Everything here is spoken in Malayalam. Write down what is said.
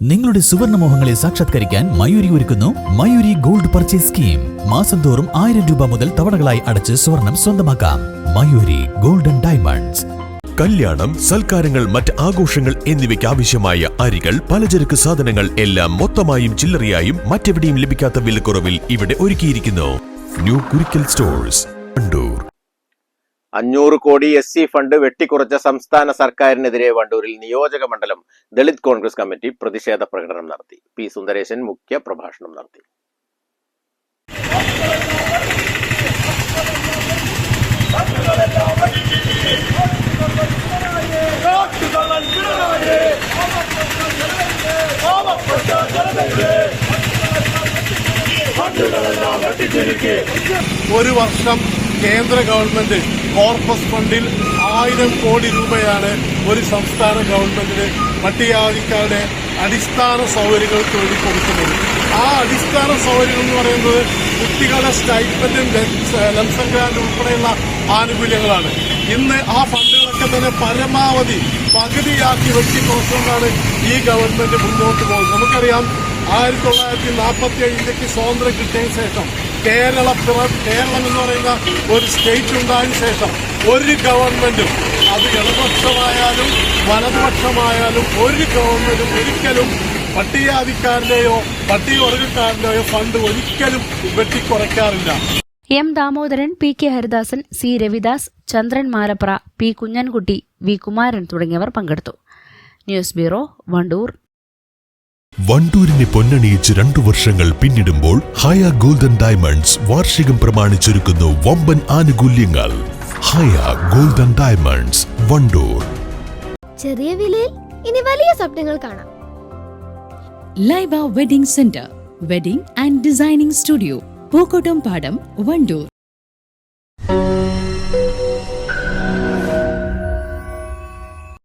നിങ്ങളുടെ സുവർണമോഹങ്ങളെ സാക്ഷാത്കരിക്കാൻ മയൂരി ഒരുക്കുന്നു മയൂരി ഗോൾഡ് പർച്ചേസ് സ്കീം. മാസം തോറും 1000 രൂപ മുതൽ തവണകളായി അടച്ച് സ്വർണം സ്വന്തമാക്കാം. Mayuri golden diamonds. കല്യാണം, സൽക്കാരങ്ങൾ, മറ്റ് ആഘോഷങ്ങൾ എന്നിവയ്ക്ക് ആവശ്യമായ അരികൾ, പലചരക്ക് സാധനങ്ങൾ എല്ലാം മൊത്തമായും ചില്ലറയായും മറ്റെവിടെയും ലഭിക്കാത്ത വിലക്കുറവിൽ ഇവിടെ ഒരുക്കിയിരിക്കുന്നു. New Kurikkal stores, Wandoor. 500 കോടി SC ഫണ്ട് വെട്ടിക്കുറച്ച സംസ്ഥാന സർക്കാരിനെതിരെ വണ്ടൂരിൽ നിയോജക മണ്ഡലം ദളിത് കോൺഗ്രസ് കമ്മിറ്റി പ്രതിഷേധ പ്രകടനം നടത്തി. പി സുന്ദരേശൻ മുഖ്യ പ്രഭാഷണം നടത്തി. ഒരു വർഷം കേന്ദ്ര ഗവൺമെന്റ് കോർപ്പസ് ഫണ്ടിൽ 1000 കോടി രൂപയാണ് ഒരു സംസ്ഥാന ഗവൺമെന്റിന് പട്ടികജാതിക്കാരുടെ അടിസ്ഥാന സൗകര്യങ്ങൾക്ക് വേണ്ടി കൊടുക്കുന്നത്. ആ അടിസ്ഥാന സൗകര്യം എന്ന് പറയുന്നത് കുട്ടികളുടെ സ്റ്റൈപ്പൻഡും ലംസം ഗ്രാന്റ് ഉൾപ്പെടെയുള്ള ആനുകൂല്യങ്ങളാണ്. ഇന്ന് ആ ഫണ്ടുകളൊക്കെ തന്നെ പരമാവധി പകുതിയാക്കി വെട്ടിക്കുറച്ചുകൊണ്ടാണ് ഈ ഗവൺമെന്റ് മുന്നോട്ട് പോകുന്നത്. നമുക്കറിയാം, 1947 ഇന്ത്യക്ക് സ്വാതന്ത്ര്യം കിട്ടിയതിനു ശേഷം കേരളം എന്ന് പറയുന്ന ഒരു സ്റ്റേറ്റ് ഉണ്ടായതിനു ശേഷം ഒരു ഗവൺമെന്റും, അത് ഇടതുപക്ഷമായാലും വലതുപക്ഷമായാലും, ഒരു ഗവൺമെന്റും ഒരിക്കലും പട്ടികജാതിക്കാരന്റെയോ പട്ടികവർഗക്കാരന്റെയോ ഫണ്ട് ഒരിക്കലും വെട്ടിക്കുറയ്ക്കാറില്ല. M Damodaran, PK Haridasan, C Ravidas, Chandran Malapra, P Kunhankutty, V Kumaran തുടങ്ങിയവർ പങ്കെടുത്തു. News bureau, Wandoor. വണ്ടൂരിനെ പൊന്നണിയിച്ച് 2 വർഷങ്ങൾ പിന്നിടുമ്പോൾ ഹയ ഗോൾഡൻ ഡയമണ്ട്സ് വാർഷികം പ്രമാണിച്ചൊരുക്കുന്നു വമ്പൻ ആനുകൂല്യങ്ങൾ. ഹയ ഗോൾഡൻ ഡയമണ്ട്സ്, വണ്ടൂർ. ചെറിയ വിലയിൽ ഇനി വലിയ സ്വപ്നങ്ങൾ കാണാം. Laiba wedding centre, wedding and designing studio, Pookottam പാടം, വണ്ടൂർ.